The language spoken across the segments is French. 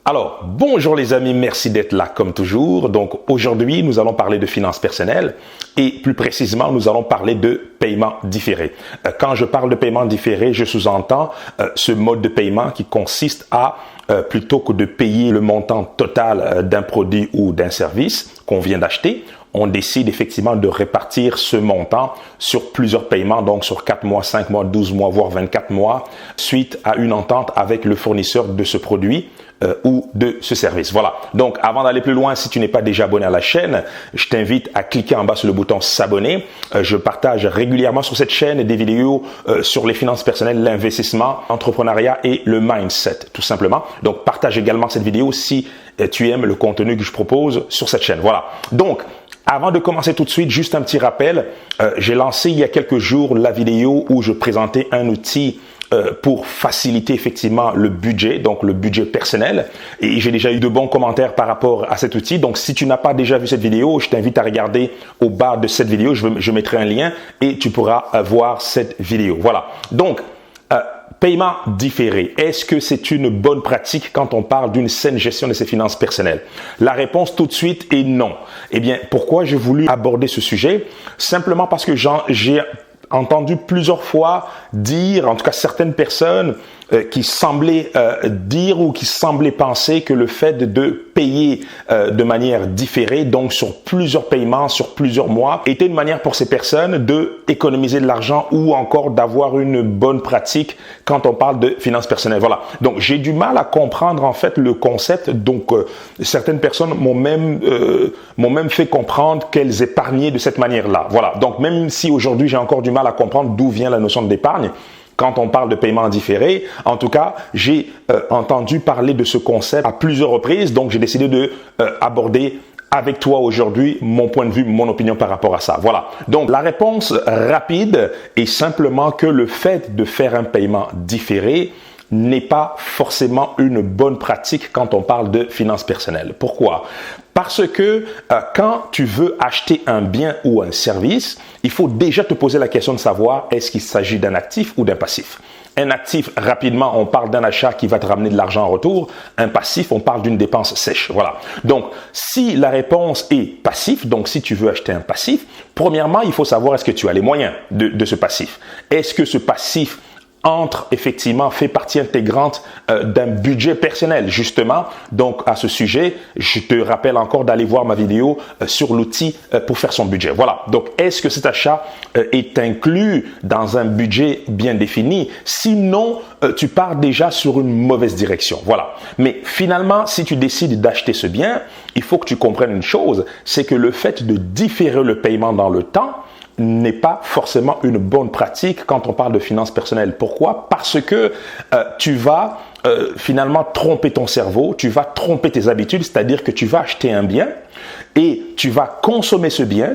Alors, bonjour les amis, merci d'être là comme toujours. Donc aujourd'hui, nous allons parler de finances personnelles et plus précisément, nous allons parler de paiement différé. Quand je parle de paiement différé, je sous-entends ce mode de paiement qui consiste à, plutôt que de payer le montant total d'un produit ou d'un service qu'on vient d'acheter, on décide effectivement de répartir ce montant sur plusieurs paiements, donc sur 4 mois, 5 mois, 12 mois, voire 24 mois, suite à une entente avec le fournisseur de ce produit ou de ce service. Voilà. Donc, avant d'aller plus loin, si tu n'es pas déjà abonné à la chaîne, je t'invite à cliquer en bas sur le bouton s'abonner. Je partage régulièrement sur cette chaîne des vidéos sur les finances personnelles, l'investissement, l'entrepreneuriat et le mindset, tout simplement. Donc, partage également cette vidéo si tu aimes le contenu que je propose sur cette chaîne. Voilà. Donc, avant de commencer tout de suite, juste un petit rappel. J'ai lancé il y a quelques jours la vidéo où je présentais un outil pour faciliter effectivement le budget, donc le budget personnel. Et j'ai déjà eu de bons commentaires par rapport à cet outil. Donc, si tu n'as pas déjà vu cette vidéo, je t'invite à regarder au bas de cette vidéo. Je mettrai un lien et tu pourras voir cette vidéo. Voilà. Donc, paiement différé, est-ce que c'est une bonne pratique quand on parle d'une saine gestion de ses finances personnelles? La réponse tout de suite est non. Eh bien, pourquoi j'ai voulu aborder ce sujet? Simplement parce que j'ai entendu plusieurs fois dire, en tout cas certaines personnes qui semblaient dire ou qui semblaient penser que le fait de payer de manière différée, donc sur plusieurs paiements, sur plusieurs mois, était une manière pour ces personnes de économiser de l'argent ou encore d'avoir une bonne pratique quand on parle de finances personnelles. Voilà. Donc, j'ai du mal à comprendre en fait le concept. Donc, certaines personnes m'ont même fait comprendre qu'elles épargnaient de cette manière-là. Voilà. Donc, même si aujourd'hui j'ai encore du mal à comprendre d'où vient la notion d'épargne, quand on parle de paiement différé, en tout cas, j'ai entendu parler de ce concept à plusieurs reprises, donc j'ai décidé de aborder avec toi aujourd'hui mon point de vue, mon opinion par rapport à ça. Voilà. Donc, la réponse rapide est simplement que le fait de faire un paiement différé n'est pas forcément une bonne pratique quand on parle de finances personnelles. Pourquoi? Parce que quand tu veux acheter un bien ou un service, il faut déjà te poser la question de savoir est-ce qu'il s'agit d'un actif ou d'un passif. Un actif, rapidement, on parle d'un achat qui va te ramener de l'argent en retour. Un passif, on parle d'une dépense sèche. Voilà. Donc, si la réponse est passif, donc si tu veux acheter un passif, premièrement, il faut savoir est-ce que tu as les moyens de ce passif. Est-ce que ce passif fait partie intégrante d'un budget personnel, justement. Donc, à ce sujet, je te rappelle encore d'aller voir ma vidéo sur l'outil pour faire son budget. Voilà. Donc, est-ce que cet achat est inclus dans un budget bien défini? Sinon, tu pars déjà sur une mauvaise direction. Voilà. Mais finalement, si tu décides d'acheter ce bien, il faut que tu comprennes une chose, c'est que le fait de différer le paiement dans le temps n'est pas forcément une bonne pratique quand on parle de finances personnelles. Pourquoi? Parce que tu vas finalement tromper ton cerveau, tu vas tromper tes habitudes, c'est-à-dire que tu vas acheter un bien et tu vas consommer ce bien,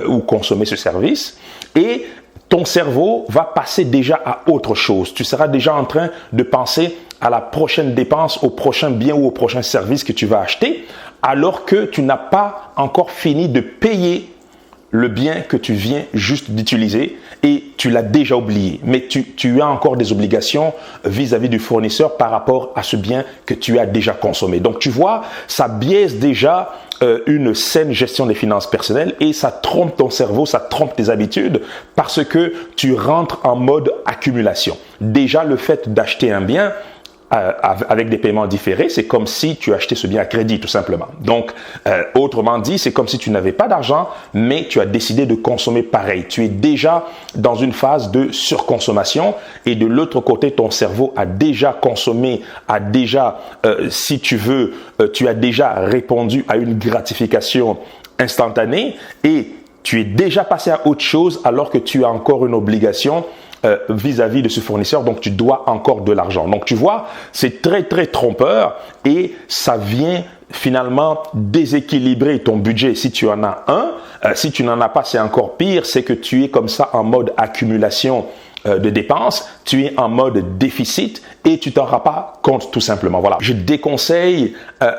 ou consommer ce service et ton cerveau va passer déjà à autre chose. Tu seras déjà en train de penser à la prochaine dépense, au prochain bien ou au prochain service que tu vas acheter, alors que tu n'as pas encore fini de payer le bien que tu viens juste d'utiliser et tu l'as déjà oublié. Mais tu as encore des obligations vis-à-vis du fournisseur par rapport à ce bien que tu as déjà consommé. Donc, tu vois, ça biaise déjà une saine gestion des finances personnelles et ça trompe ton cerveau, ça trompe tes habitudes parce que tu rentres en mode accumulation. Déjà, le fait d'acheter un bien avec des paiements différés, c'est comme si tu achetais ce bien à crédit, tout simplement. Donc, autrement dit, c'est comme si tu n'avais pas d'argent, mais tu as décidé de consommer pareil. Tu es déjà dans une phase de surconsommation et de l'autre côté, ton cerveau a déjà consommé, si tu veux, tu as déjà répondu à une gratification instantanée et tu es déjà passé à autre chose alors que tu as encore une obligation vis-à-vis de ce fournisseur, donc tu dois encore de l'argent. Donc tu vois, c'est très très trompeur et ça vient finalement déséquilibrer ton budget si tu en as un. Si tu n'en as pas, c'est encore pire, c'est que tu es comme ça en mode accumulation de dépenses, tu es en mode déficit et tu t'en rends pas compte tout simplement. Voilà. Je déconseille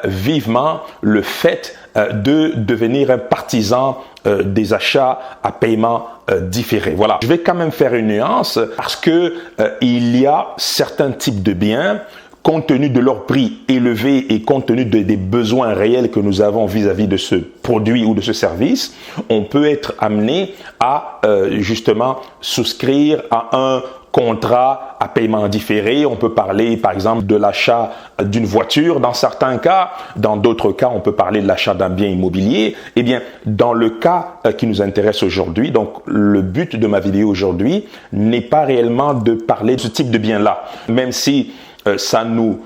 vivement le fait de devenir un partisan des achats à paiement différé. Voilà. Je vais quand même faire une nuance parce que il y a certains types de biens compte tenu de leur prix élevé et compte tenu des besoins réels que nous avons vis-à-vis de ce produit ou de ce service, on peut être amené à justement souscrire à un contrat à paiement différé. On peut parler par exemple de l'achat d'une voiture dans certains cas. Dans d'autres cas, on peut parler de l'achat d'un bien immobilier. Eh bien, dans le cas qui nous intéresse aujourd'hui, donc le but de ma vidéo aujourd'hui n'est pas réellement de parler de ce type de bien-là, même si ça nous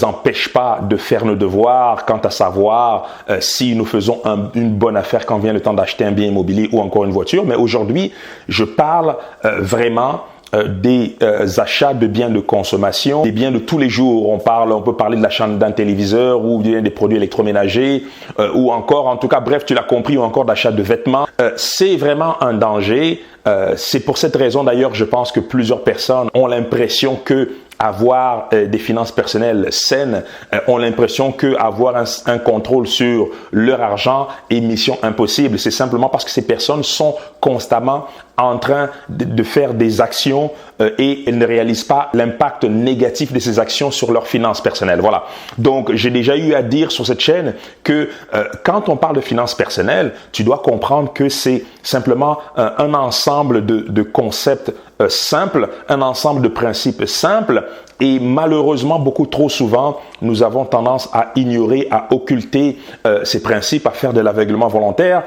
empêche pas de faire nos devoirs quant à savoir si nous faisons une bonne affaire quand vient le temps d'acheter un bien immobilier ou encore une voiture. Mais aujourd'hui, je parle vraiment des achats de biens de consommation, des biens de tous les jours. On peut parler de l'achat d'un téléviseur ou bien des produits électroménagers ou encore, en tout cas, bref, tu l'as compris, ou encore d'achat de vêtements. C'est vraiment un danger. C'est pour cette raison d'ailleurs, je pense que plusieurs personnes ont l'impression que avoir des finances personnelles saines, ont l'impression que avoir un contrôle sur leur argent est mission impossible. C'est simplement parce que ces personnes sont constamment en train de faire des actions et elles ne réalisent pas l'impact négatif de ces actions sur leurs finances personnelles. Voilà. Donc, j'ai déjà eu à dire sur cette chaîne que quand on parle de finances personnelles, tu dois comprendre que c'est simplement un ensemble de concepts simples, un ensemble de principes simples. Et malheureusement, beaucoup trop souvent, nous avons tendance à ignorer, à occulter ces principes, à faire de l'aveuglement volontaire.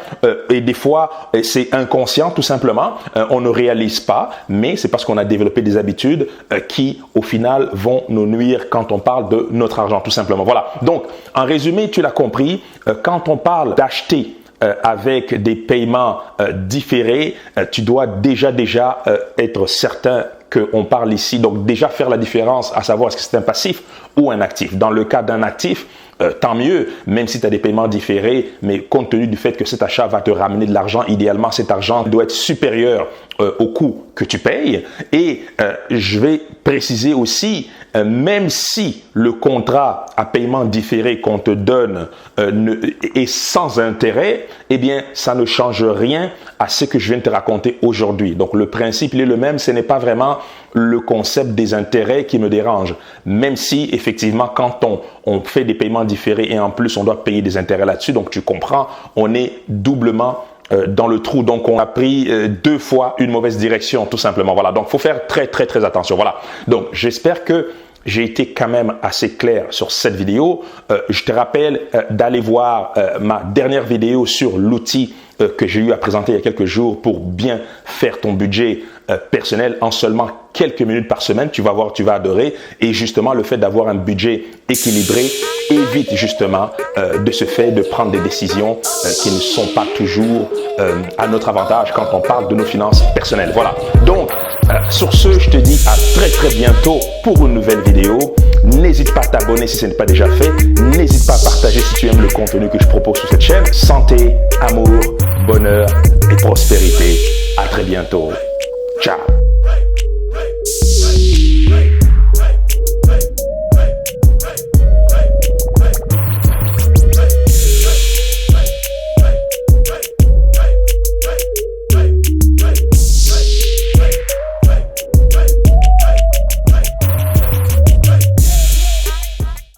Et des fois, c'est inconscient tout simplement. On ne réalise pas, mais c'est parce qu'on a développé des habitudes qui, au final, vont nous nuire quand on parle de notre argent, tout simplement. Voilà. Donc, en résumé, tu l'as compris, quand on parle d'acheter avec des paiements différés, tu dois déjà être certain qu'on parle ici, donc déjà faire la différence à savoir est-ce que c'est un passif ou un actif. Dans le cas d'un actif, tant mieux, même si tu as des paiements différés, mais compte tenu du fait que cet achat va te ramener de l'argent, idéalement cet argent doit être supérieur au coût que tu payes. Et je vais préciser aussi, même si le contrat à paiement différé qu'on te donne est sans intérêt, eh bien ça ne change rien à ce que je viens de te raconter aujourd'hui. Donc le principe il est le même, ce n'est pas vraiment le concept des intérêts qui me dérange, même si effectivement quand on fait des paiements différés et en plus on doit payer des intérêts là-dessus, donc tu comprends, on est doublement dans le trou, donc on a pris deux fois une mauvaise direction tout simplement. Voilà, donc faut faire très attention. Voilà, donc j'espère que j'ai été quand même assez clair sur cette vidéo. Je te rappelle d'aller voir ma dernière vidéo sur l'outil que j'ai eu à présenter il y a quelques jours pour bien faire ton budget personnel en seulement quelques minutes par semaine. Tu vas voir, tu vas adorer. Et justement, le fait d'avoir un budget équilibré évite justement de ce fait de prendre des décisions qui ne sont pas toujours à notre avantage quand on parle de nos finances personnelles. Voilà. Donc, sur ce, je te dis à très bientôt pour une nouvelle vidéo. N'hésite pas à t'abonner si ce n'est pas déjà fait. N'hésite pas à partager si tu aimes le contenu que je propose sur cette chaîne. Santé, amour, bonheur et prospérité. À très bientôt.